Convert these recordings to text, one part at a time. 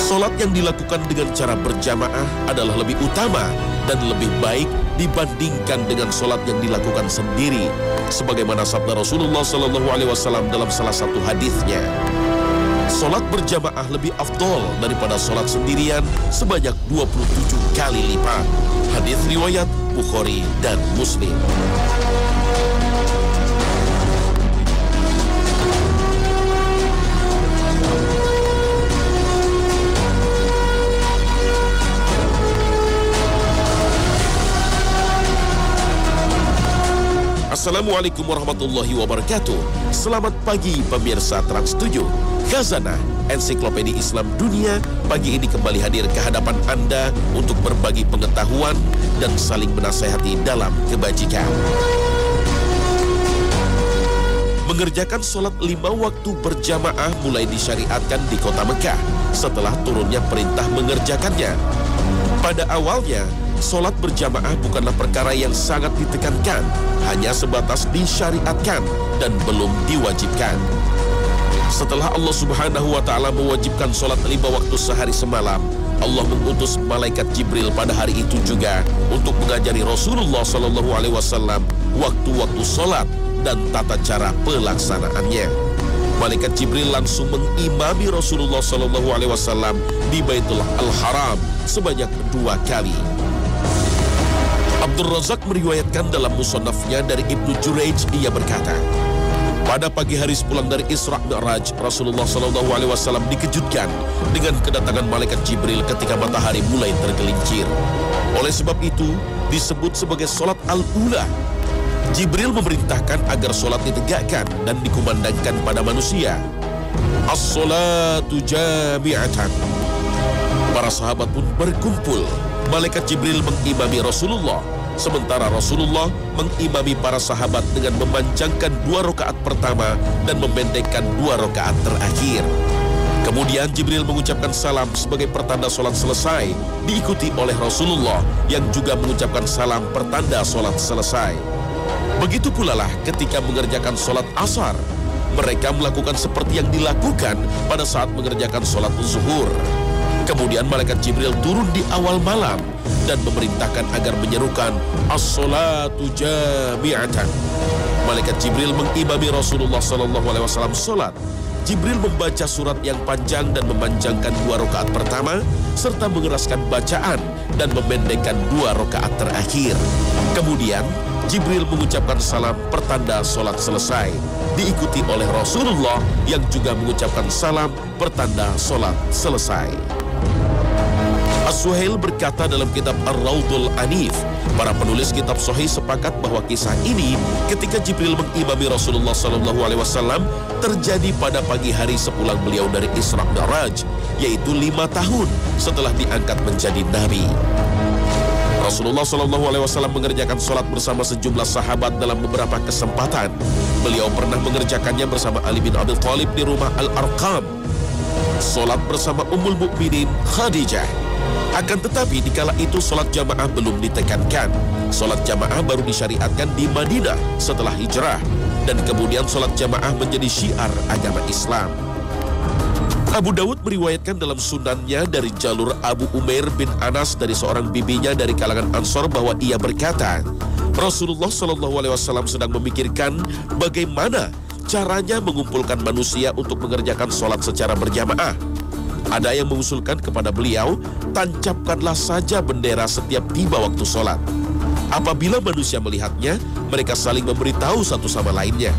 Solat yang dilakukan dengan cara berjamaah adalah lebih utama dan lebih baik dibandingkan dengan solat yang dilakukan sendiri, sebagaimana sabda Rasulullah SAW dalam salah satu hadisnya. Solat berjamaah lebih afdol daripada solat sendirian sebanyak 27 kali lipat. Hadis riwayat Bukhari dan Muslim. Assalamualaikum warahmatullahi wabarakatuh. Selamat pagi pemirsa Trans 7. Khazanah Ensiklopedia Islam Dunia pagi ini kembali hadir ke hadapan Anda untuk berbagi pengetahuan dan saling menasehati dalam kebajikan. Mengerjakan sholat 5 waktu berjamaah mulai disyariatkan di kota Mekah setelah turunnya perintah mengerjakannya. Pada awalnya, sholat berjamaah bukanlah perkara yang sangat ditekankan, hanya sebatas disyariatkan dan belum diwajibkan. Setelah Allah Subhanahu wa Ta'ala mewajibkan sholat 5 waktu sehari semalam, Allah mengutus malaikat Jibril pada hari itu juga untuk mengajari Rasulullah SAW waktu-waktu sholat dan tata cara pelaksanaannya. Malaikat Jibril langsung mengimami Rasulullah SAW di Baitul Al-Haram sebanyak 2 kali. Abdul Razak meriwayatkan dalam musannafnya dari Ibnu Jurayj, ia berkata, pada pagi hari sepulang dari Isra Mi'raj, Rasulullah SAW dikejutkan dengan kedatangan malaikat Jibril ketika matahari mulai tergelincir. Oleh sebab itu, disebut sebagai sholat al-ula. Jibril memerintahkan agar sholat ditegakkan dan dikumandangkan pada manusia. As-sholatu jami'atan. Para sahabat pun berkumpul. Malaikat Jibril mengimami Rasulullah, sementara Rasulullah mengimami para sahabat dengan memanjangkan 2 rakaat pertama dan memendekkan 2 rakaat terakhir. Kemudian Jibril mengucapkan salam sebagai pertanda sholat selesai, diikuti oleh Rasulullah yang juga mengucapkan salam pertanda sholat selesai. Begitu pula lah ketika mengerjakan sholat asar, mereka melakukan seperti yang dilakukan pada saat mengerjakan sholat zuhur. Kemudian malaikat Jibril turun di awal malam dan memerintahkan agar menyerukan as-sholatu jami'atan. Malaikat Jibril mengimami Rasulullah SAW sholat. Jibril membaca surat yang panjang dan memanjangkan 2 rakaat pertama serta mengeraskan bacaan dan memendekkan 2 rakaat terakhir. Kemudian Jibril mengucapkan salam pertanda sholat selesai, diikuti oleh Rasulullah yang juga mengucapkan salam pertanda sholat selesai. As-Suhail berkata dalam kitab Ar-Raudul Anif, para penulis kitab Sahih sepakat bahwa kisah ini ketika Jibril mengimami Rasulullah SAW terjadi pada pagi hari sepulang beliau dari Isra Mi'raj, yaitu 5 tahun setelah diangkat menjadi Nabi. Rasulullah SAW mengerjakan sholat bersama sejumlah sahabat dalam beberapa kesempatan. Beliau pernah mengerjakannya bersama Ali bin Abi Thalib di rumah Al-Arqam, sholat bersama Ummul Mukminin Khadijah. Akan tetapi dikala itu sholat jamaah belum ditekankan. Sholat jamaah baru disyariatkan di Madinah setelah hijrah, dan kemudian sholat jamaah menjadi syiar agama Islam. Abu Dawud meriwayatkan dalam sunannya dari jalur Abu Umair bin Anas dari seorang bibinya dari kalangan Ansor bahwa ia berkata, Rasulullah SAW sedang memikirkan bagaimana caranya mengumpulkan manusia untuk mengerjakan sholat secara berjamaah. Ada yang mengusulkan kepada beliau, tancapkanlah saja bendera setiap tiba waktu sholat. Apabila manusia melihatnya, mereka saling memberitahu satu sama lainnya.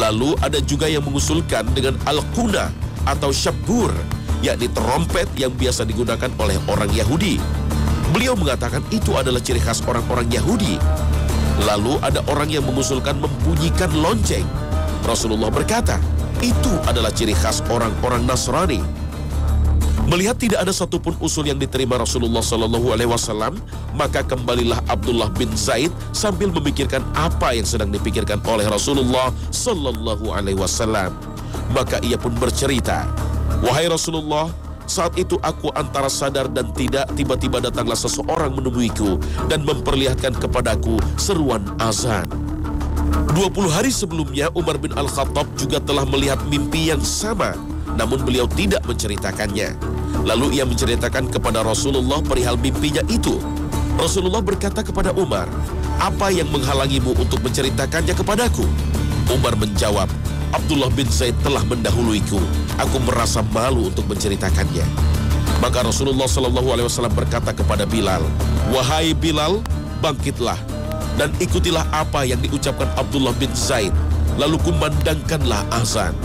Lalu ada juga yang mengusulkan dengan al-quna atau syabbur, yakni trompet yang biasa digunakan oleh orang Yahudi. Beliau mengatakan itu adalah ciri khas orang-orang Yahudi. Lalu ada orang yang mengusulkan membunyikan lonceng. Rasulullah berkata, itu adalah ciri khas orang-orang Nasrani. Melihat tidak ada satupun usul yang diterima Rasulullah SAW, maka kembalilah Abdullah bin Zaid sambil memikirkan apa yang sedang dipikirkan oleh Rasulullah SAW. Maka ia pun bercerita, wahai Rasulullah, saat itu aku antara sadar dan tidak, tiba-tiba datanglah seseorang menemuiku dan memperlihatkan kepadaku seruan azan. 20 hari sebelumnya Umar bin Al-Khattab juga telah melihat mimpi yang sama, namun beliau tidak menceritakannya. Lalu ia menceritakan kepada Rasulullah perihal mimpinya itu. Rasulullah berkata kepada Umar, "Apa yang menghalangimu untuk menceritakannya kepadaku?" Umar menjawab, "Abdullah bin Zaid telah mendahuluiku. Aku merasa malu untuk menceritakannya." Maka Rasulullah SAW berkata kepada Bilal, "Wahai Bilal, bangkitlah dan ikutilah apa yang diucapkan Abdullah bin Zaid, lalu kumandangkanlah azan."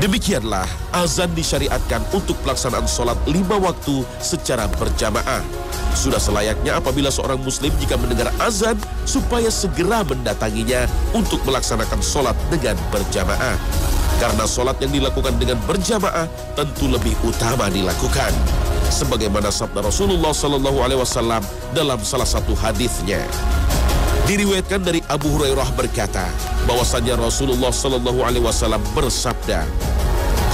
Demikianlah azan disyariatkan untuk pelaksanaan sholat 5 waktu secara berjamaah. Sudah selayaknya apabila seorang muslim jika mendengar azan supaya segera mendatanginya untuk melaksanakan sholat dengan berjamaah. Karena sholat yang dilakukan dengan berjamaah tentu lebih utama dilakukan. Sebagaimana sabda Rasulullah SAW dalam salah satu hadisnya. Diriwayatkan dari Abu Hurairah berkata bahwasanya Rasulullah SAW bersabda,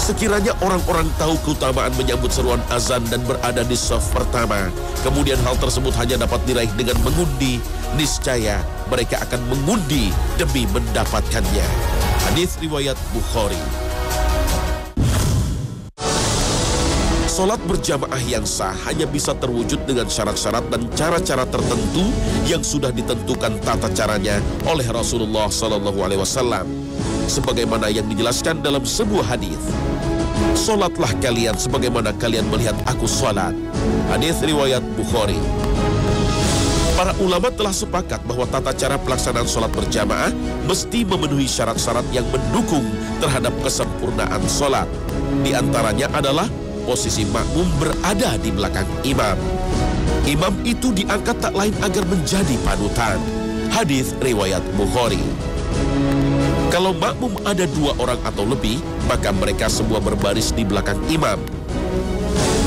"Sekiranya orang-orang tahu keutamaan menyambut seruan azan dan berada di shaf pertama, kemudian hal tersebut hanya dapat diraih dengan mengundi, niscaya mereka akan mengundi demi mendapatkannya." Hadis riwayat Bukhari. Sholat berjamaah yang sah hanya bisa terwujud dengan syarat-syarat dan cara-cara tertentu yang sudah ditentukan tata caranya oleh Rasulullah SAW. Sebagaimana yang dijelaskan dalam sebuah hadis, "Sholatlah kalian sebagaimana kalian melihat aku sholat." Hadis riwayat Bukhari. Para ulama telah sepakat bahwa tata cara pelaksanaan sholat berjamaah mesti memenuhi syarat-syarat yang mendukung terhadap kesempurnaan sholat. Di antaranya adalah posisi makmum berada di belakang imam. Imam itu diangkat tak lain agar menjadi panutan. Hadis riwayat Bukhari. Kalau makmum ada 2 orang atau lebih, maka mereka semua berbaris di belakang imam.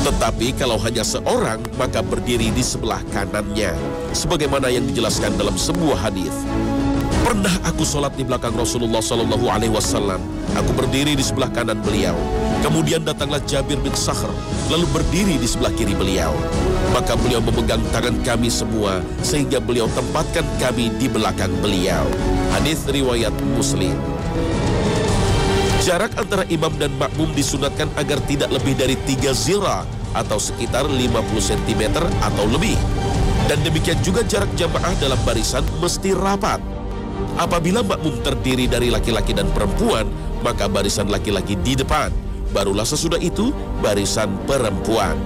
Tetapi kalau hanya seorang, maka berdiri di sebelah kanannya. Sebagaimana yang dijelaskan dalam sebuah hadis. "Pernah aku sholat di belakang Rasulullah SAW. Aku berdiri di sebelah kanan beliau. Kemudian datanglah Jabir bin Sakhr, lalu berdiri di sebelah kiri beliau. Maka beliau memegang tangan kami semua, sehingga beliau tempatkan kami di belakang beliau." Hadis riwayat Muslim. Jarak antara imam dan makmum disunatkan agar tidak lebih dari 3 zira atau sekitar 50 cm atau lebih. Dan demikian juga jarak jamaah dalam barisan mesti rapat. Apabila makmum terdiri dari laki-laki dan perempuan, maka barisan laki-laki di depan. Barulah sesudah itu barisan perempuan.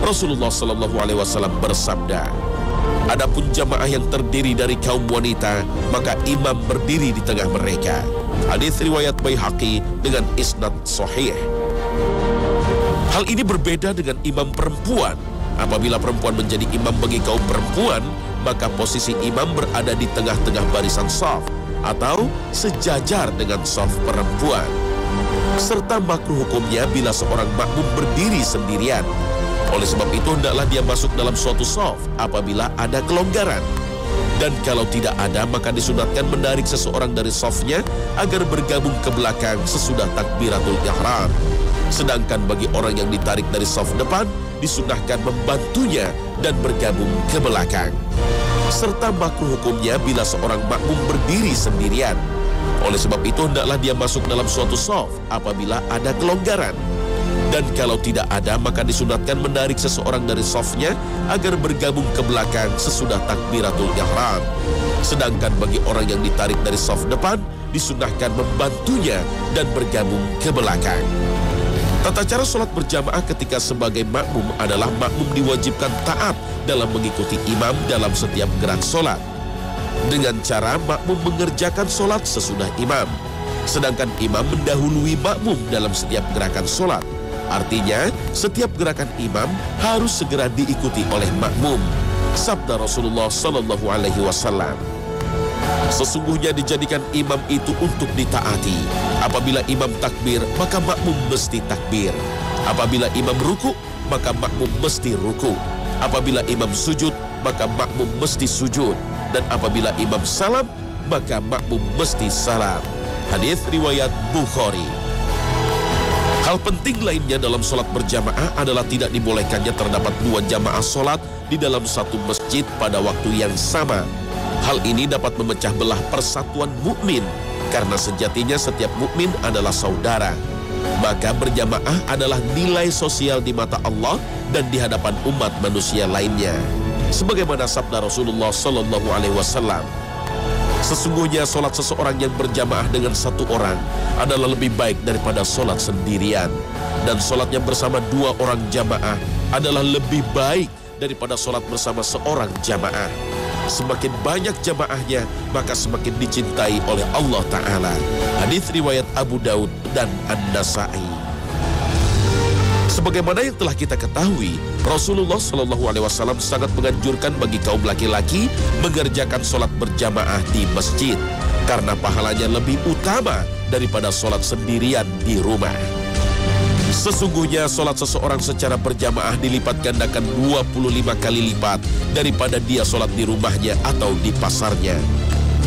Rasulullah SAW bersabda, "Adapun jamaah yang terdiri dari kaum wanita, maka imam berdiri di tengah mereka." Hadis riwayat Baihaqi dengan isnad sahih. Hal ini berbeda dengan imam perempuan. Apabila perempuan menjadi imam bagi kaum perempuan, maka posisi imam berada di tengah-tengah barisan shaf atau sejajar dengan shaf perempuan. Serta makruh hukumnya bila seorang makmum berdiri sendirian. Oleh sebab itu hendaklah dia masuk dalam suatu shaf apabila ada kelonggaran. Dan kalau tidak ada, maka disunatkan menarik seseorang dari shafnya agar bergabung ke belakang sesudah takbiratul ihram. Sedangkan bagi orang yang ditarik dari shaf depan, disunahkan membantunya dan bergabung ke belakang. Serta makruh hukumnya bila seorang makmum berdiri sendirian. Oleh sebab itu hendaklah dia masuk dalam suatu shaf apabila ada kelonggaran. Dan kalau tidak ada, maka disunatkan menarik seseorang dari shafnya agar bergabung ke belakang sesudah takbiratul ihram. Sedangkan bagi orang yang ditarik dari shaf depan, disunahkan membantunya dan bergabung ke belakang. Tata cara sholat berjamaah ketika sebagai makmum adalah makmum diwajibkan taat dalam mengikuti imam dalam setiap gerak sholat. Dengan cara makmum mengerjakan sholat sesudah imam. Sedangkan imam mendahului makmum dalam setiap gerakan sholat. Artinya, setiap gerakan imam harus segera diikuti oleh makmum. Sabda Rasulullah SAW, "Sesungguhnya dijadikan imam itu untuk ditaati. Apabila imam takbir, maka makmum mesti takbir. Apabila imam ruku, maka makmum mesti ruku. Apabila imam sujud, maka makmum mesti sujud. Dan apabila imam salam, maka makmum mesti salam." Hadis riwayat Bukhari. Hal penting lainnya dalam sholat berjamaah adalah tidak dibolehkannya terdapat 2 jamaah sholat di dalam satu masjid pada waktu yang sama. Hal ini dapat memecah belah persatuan mukmin karena sejatinya setiap mukmin adalah saudara. Maka berjamaah adalah nilai sosial di mata Allah dan di hadapan umat manusia lainnya. Sebagaimana sabda Rasulullah Sallallahu Alaihi Wasallam, sesungguhnya solat seseorang yang berjamaah dengan satu orang adalah lebih baik daripada solat sendirian. Dan solatnya bersama dua orang jamaah adalah lebih baik daripada solat bersama seorang jamaah. Semakin banyak jamaahnya, maka semakin dicintai oleh Allah Ta'ala. Hadits riwayat Abu Daud dan An-Nasai. Sebagaimana yang telah kita ketahui, Rasulullah SAW sangat menganjurkan bagi kaum laki-laki mengerjakan solat berjamaah di masjid, karena pahalanya lebih utama daripada solat sendirian di rumah. Sesungguhnya solat seseorang secara berjamaah dilipat gandakan 25 kali lipat daripada dia solat di rumahnya atau di pasarnya.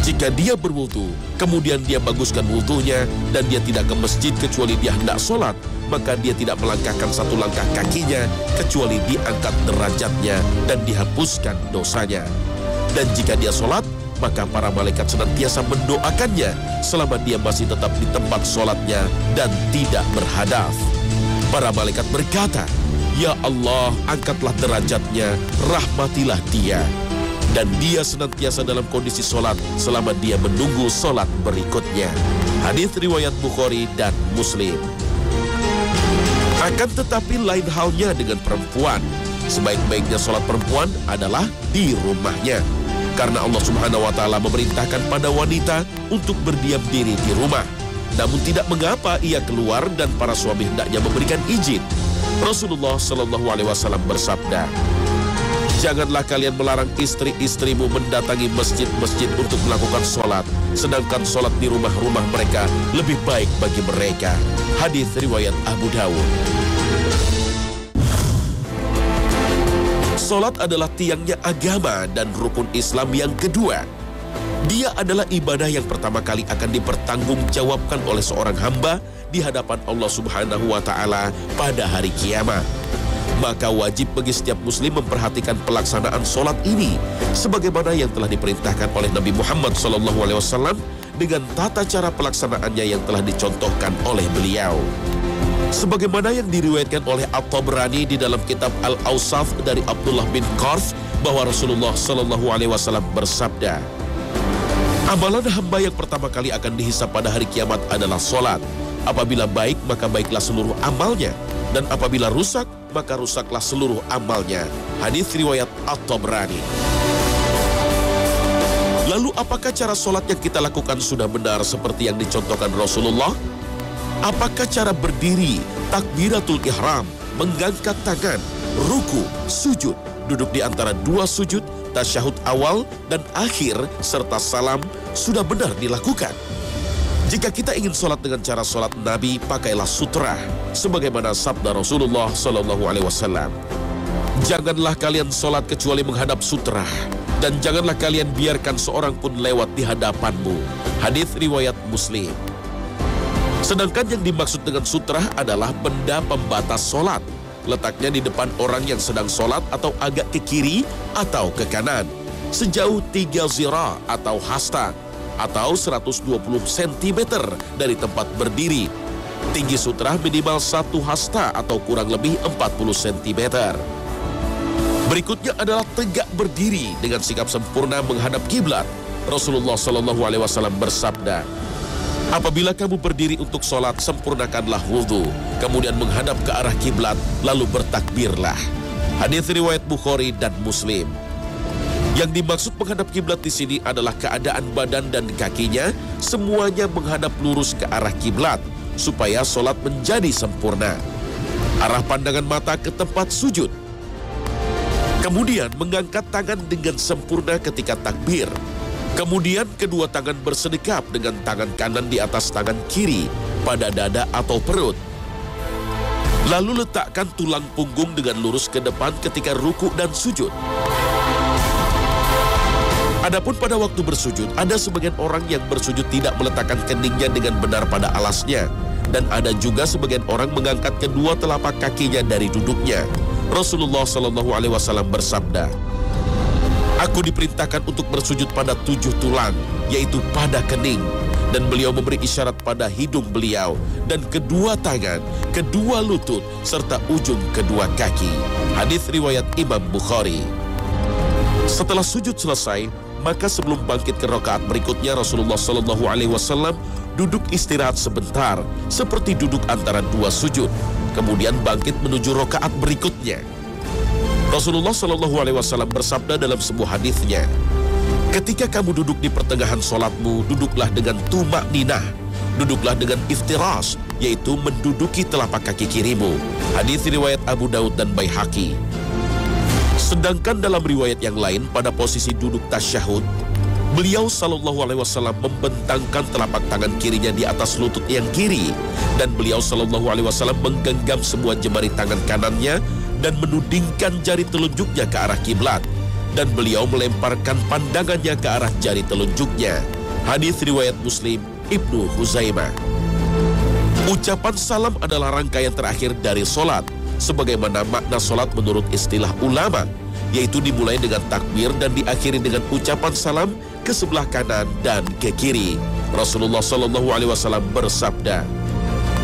Jika dia berwudu, kemudian dia baguskan wudunya dan dia tidak ke masjid kecuali dia hendak solat, maka dia tidak melangkahkan satu langkah kakinya kecuali diangkat derajatnya dan dihapuskan dosanya. Dan jika dia solat, maka para malaikat senantiasa mendoakannya selama dia masih tetap di tempat solatnya dan tidak berhadaf. Para malaikat berkata, "Ya Allah, angkatlah derajatnya, rahmatilah dia." Dan dia senantiasa dalam kondisi solat selama dia menunggu solat berikutnya. Hadits riwayat Bukhari dan Muslim. Akan tetapi lain halnya dengan perempuan. Sebaik-baiknya solat perempuan adalah di rumahnya. Karena Allah Subhanahu wa Ta'ala memerintahkan pada wanita untuk berdiam diri di rumah. Namun tidak mengapa ia keluar dan para suami hendaknya memberikan izin. Rasulullah Sallallahu Alaihi Wasallam bersabda, "Janganlah kalian melarang istri-istrimu mendatangi masjid-masjid untuk melakukan solat, sedangkan solat di rumah-rumah mereka lebih baik bagi mereka." Hadits riwayat Abu Dawud. Solat adalah tiangnya agama dan rukun Islam yang kedua. Dia adalah ibadah yang pertama kali akan dipertanggungjawabkan oleh seorang hamba di hadapan Allah Subhanahu wa Ta'ala pada hari kiamat. Maka wajib bagi setiap muslim memperhatikan pelaksanaan solat ini sebagaimana yang telah diperintahkan oleh Nabi Muhammad SAW dengan tata cara pelaksanaannya yang telah dicontohkan oleh beliau. Sebagaimana yang diriwayatkan oleh At-Tabrani di dalam kitab Al-Awsaf dari Abdullah bin Qarf bahwa Rasulullah SAW bersabda, "Amalan hamba yang pertama kali akan dihisab pada hari kiamat adalah solat. Apabila baik, maka baiklah seluruh amalnya. Dan apabila rusak, maka rusaklah seluruh amalnya." Hadits riwayat At-Tabrani. Lalu apakah cara solat yang kita lakukan sudah benar seperti yang dicontohkan Rasulullah? Apakah cara berdiri, takbiratul ihram, mengangkat tangan, ruku, sujud, duduk di antara dua sujud, tasyahud awal dan akhir, serta salam sudah benar dilakukan? Jika kita ingin solat dengan cara solat Nabi, pakailah sutrah, sebagaimana sabda Rasulullah SAW. "Janganlah kalian solat kecuali menghadap sutrah, dan janganlah kalian biarkan seorang pun lewat di hadapanmu." Hadits riwayat Muslim. Sedangkan yang dimaksud dengan sutrah adalah benda pembatas solat. Letaknya di depan orang yang sedang solat atau agak ke kiri atau ke kanan, sejauh 3 zira atau hasta, atau 120 cm dari tempat berdiri. Tinggi sutrah minimal 1 hasta atau kurang lebih 40 cm. Berikutnya adalah tegak berdiri dengan sikap sempurna menghadap kiblat. Rasulullah SAW bersabda, "Apabila kamu berdiri untuk sholat, sempurnakanlah wudhu, kemudian menghadap ke arah kiblat, lalu bertakbirlah." Hadits riwayat Bukhari dan Muslim. Yang dimaksud menghadap kiblat di sini adalah keadaan badan dan kakinya semuanya menghadap lurus ke arah kiblat supaya sholat menjadi sempurna. Arah pandangan mata ke tempat sujud. Kemudian mengangkat tangan dengan sempurna ketika takbir. Kemudian kedua tangan bersedekap dengan tangan kanan di atas tangan kiri pada dada atau perut. Lalu letakkan tulang punggung dengan lurus ke depan ketika ruku dan sujud. Adapun pada waktu bersujud, ada sebagian orang yang bersujud tidak meletakkan keningnya dengan benar pada alasnya. Dan ada juga sebagian orang mengangkat kedua telapak kakinya dari duduknya. Rasulullah SAW bersabda, "Aku diperintahkan untuk bersujud pada 7 tulang, yaitu pada kening, Dan beliau memberi isyarat pada hidung beliau dan kedua tangan, kedua lutut, serta ujung kedua kaki. Hadis riwayat Imam Bukhari. Setelah sujud selesai, maka sebelum bangkit ke rakaat berikutnya, Rasulullah SAW duduk istirahat sebentar, seperti duduk antara dua sujud. Kemudian bangkit menuju rakaat berikutnya. Rasulullah SAW bersabda dalam sebuah hadisnya, ketika kamu duduk di pertengahan solatmu, duduklah dengan tumak ninah, duduklah dengan iftirash, yaitu menduduki telapak kaki kirimu. Hadis riwayat Abu Daud dan Baihaqi. Sedangkan dalam riwayat yang lain, pada posisi duduk tasyahud, beliau SAW membentangkan telapak tangan kirinya di atas lutut yang kiri, dan beliau SAW menggenggam semua jemari tangan kanannya dan menudingkan jari telunjuknya ke arah kiblat, dan beliau melemparkan pandangannya ke arah jari telunjuknya. Hadis riwayat Muslim, Ibnu Huzaimah. Ucapan salam adalah rangkaian terakhir dari solat, sebagaimana makna solat menurut istilah ulama, yaitu dimulai dengan takbir dan diakhiri dengan ucapan salam ke sebelah kanan dan ke kiri. Rasulullah SAW bersabda,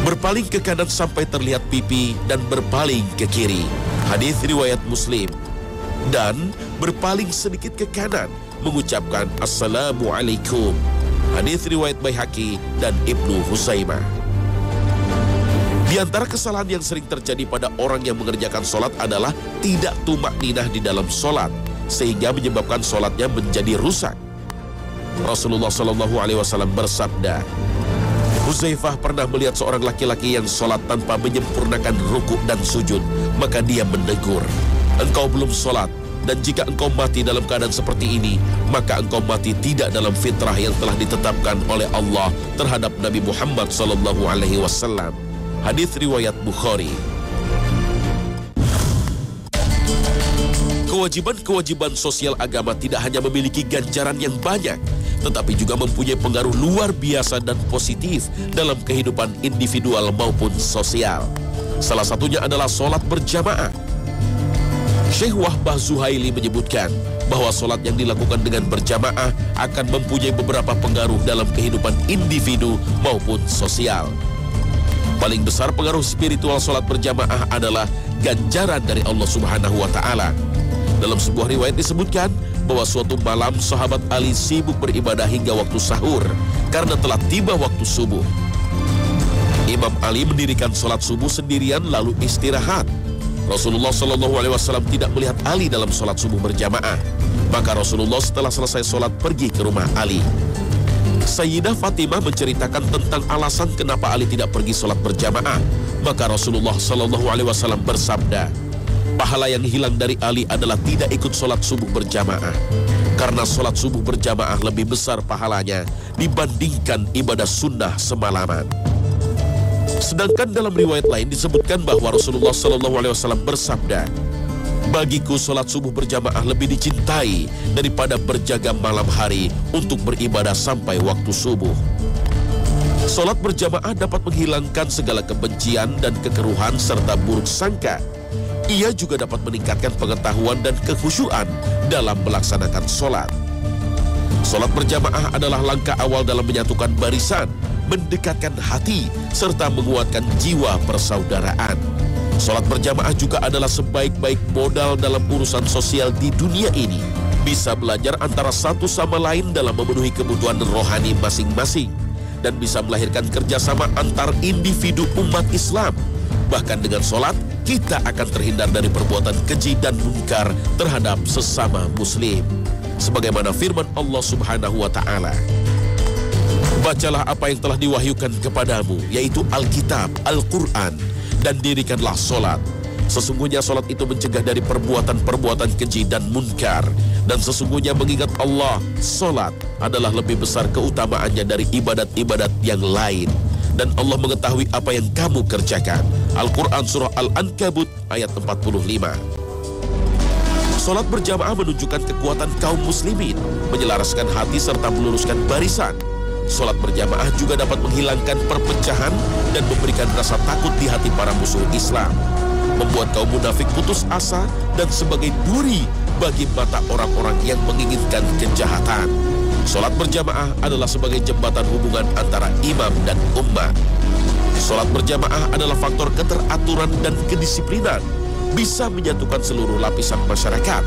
berpaling ke kanan sampai terlihat pipi dan berpaling ke kiri. Hadis riwayat Muslim. Dan berpaling sedikit ke kanan mengucapkan Assalamualaikum. Hadis riwayat Baihaqi dan Ibnu Huzaimah. Di antara kesalahan yang sering terjadi pada orang yang mengerjakan solat adalah tidak tumak ninah di dalam solat, sehingga menyebabkan solatnya menjadi rusak. Rasulullah SAW bersabda, Huzaifah pernah melihat seorang laki-laki yang solat tanpa menyempurnakan rukuk dan sujud, maka dia menegur, engkau belum solat, dan jika engkau mati dalam keadaan seperti ini, maka engkau mati tidak dalam fitrah yang telah ditetapkan oleh Allah terhadap Nabi Muhammad SAW. Hadis riwayat Bukhari. Kewajiban-kewajiban sosial agama tidak hanya memiliki ganjaran yang banyak, tetapi juga mempunyai pengaruh luar biasa dan positif dalam kehidupan individual maupun sosial. Salah satunya adalah sholat berjamaah. Syekh Wahbah Zuhaili menyebutkan bahwa sholat yang dilakukan dengan berjamaah akan mempunyai beberapa pengaruh dalam kehidupan individu maupun sosial. Paling besar pengaruh spiritual sholat berjamaah adalah ganjaran dari Allah Subhanahu wa Ta'ala. Dalam sebuah riwayat disebutkan bahwa suatu malam sahabat Ali sibuk beribadah hingga waktu sahur karena telah tiba waktu subuh. Imam Ali mendirikan sholat subuh sendirian lalu istirahat. Rasulullah SAW tidak melihat Ali dalam sholat subuh berjamaah. Maka Rasulullah setelah selesai sholat pergi ke rumah Ali. Sayyidah Fatimah menceritakan tentang alasan kenapa Ali tidak pergi sholat berjamaah. Maka Rasulullah SAW bersabda, pahala yang hilang dari Ali adalah tidak ikut sholat subuh berjamaah. Karena sholat subuh berjamaah lebih besar pahalanya dibandingkan ibadah sunnah semalaman. Sedangkan dalam riwayat lain disebutkan bahwa Rasulullah SAW bersabda, bagiku sholat subuh berjamaah lebih dicintai daripada berjaga malam hari untuk beribadah sampai waktu subuh. Sholat berjamaah dapat menghilangkan segala kebencian dan kekeruhan serta buruk sangka. Ia juga dapat meningkatkan pengetahuan dan kekhusyuan dalam melaksanakan sholat. Sholat berjamaah adalah langkah awal dalam menyatukan barisan, mendekatkan hati, serta menguatkan jiwa persaudaraan. Sholat berjamaah juga adalah sebaik-baik modal dalam urusan sosial di dunia ini. Bisa belajar antara satu sama lain dalam memenuhi kebutuhan rohani masing-masing, dan bisa melahirkan kerjasama antar individu umat Islam. Bahkan dengan sholat, kita akan terhindar dari perbuatan keji dan munkar terhadap sesama muslim. Sebagaimana firman Allah Subhanahu wa Ta'ala, bacalah apa yang telah diwahyukan kepadamu, yaitu Alkitab, Al-Quran, dan dirikanlah solat. Sesungguhnya solat itu mencegah dari perbuatan-perbuatan keji dan munkar. Dan sesungguhnya mengingat Allah, solat adalah lebih besar keutamaannya dari ibadat-ibadat yang lain. Dan Allah mengetahui apa yang kamu kerjakan. Al-Quran Surah Al-Ankabut ayat 45. Solat berjamaah menunjukkan kekuatan kaum muslimin, menyelaraskan hati serta meluruskan barisan. Solat berjamaah juga dapat menghilangkan perpecahan dan memberikan rasa takut di hati para musuh Islam, membuat kaum munafik putus asa dan sebagai duri bagi mata orang-orang yang menginginkan kejahatan. Sholat berjamaah adalah sebagai jembatan hubungan antara imam dan ummah. Sholat berjamaah adalah faktor keteraturan dan kedisiplinan, bisa menyatukan seluruh lapisan masyarakat,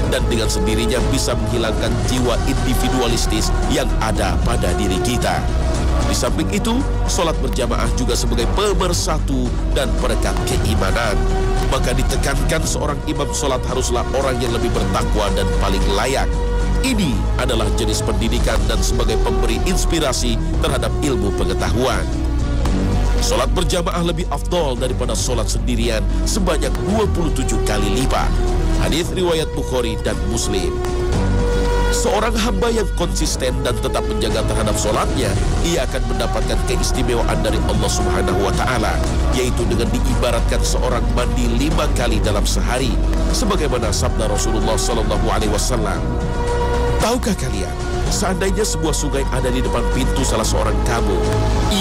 dan dengan sendirinya bisa menghilangkan jiwa individualistis yang ada pada diri kita. Di samping itu, sholat berjamaah juga sebagai pemersatu dan perekat keimanan. Maka ditekankan seorang imam sholat haruslah orang yang lebih bertakwa dan paling layak. Ini adalah jenis pendidikan dan sebagai pemberi inspirasi terhadap ilmu pengetahuan. Sholat berjamaah lebih afdol daripada sholat sendirian sebanyak 27 kali lipat. Hadis riwayat Bukhari dan Muslim. Seorang hamba yang konsisten dan tetap menjaga terhadap sholatnya, ia akan mendapatkan keistimewaan dari Allah Subhanahu wa Ta'ala, yaitu dengan diibaratkan seorang mandi 5 kali dalam sehari, sebagaimana sabda Rasulullah SAW. Tahukah kalian, seandainya sebuah sungai ada di depan pintu salah seorang kamu,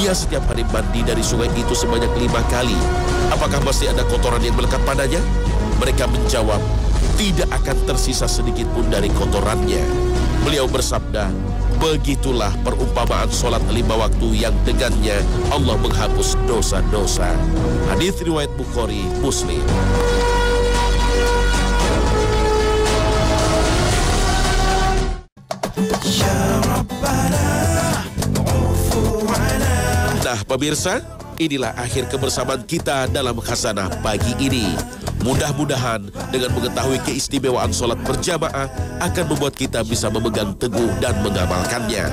ia setiap hari mandi dari sungai itu sebanyak 5 kali, apakah masih ada kotoran yang melekat padanya? Mereka menjawab, tidak akan tersisa sedikit pun dari kotorannya. Beliau bersabda, begitulah perumpamaan sholat 5 waktu yang dengannya Allah menghapus dosa-dosa. Hadis riwayat Bukhari, Muslim. Nah pemirsa, inilah akhir kebersamaan kita dalam Khazanah pagi ini. Mudah-mudahan dengan mengetahui keistimewaan sholat berjamaah akan membuat kita bisa memegang teguh dan mengamalkannya.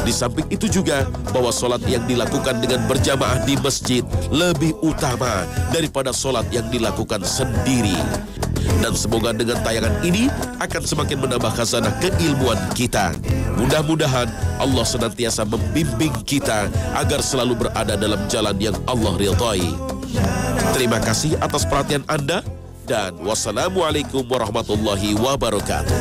Di samping itu juga bahwa sholat yang dilakukan dengan berjamaah di masjid lebih utama daripada sholat yang dilakukan sendiri. Dan semoga dengan tayangan ini akan semakin menambah khazanah keilmuan kita. Mudah-mudahan Allah senantiasa membimbing kita agar selalu berada dalam jalan yang Allah ridhai. Terima kasih atas perhatian Anda dan wassalamualaikum warahmatullahi wabarakatuh.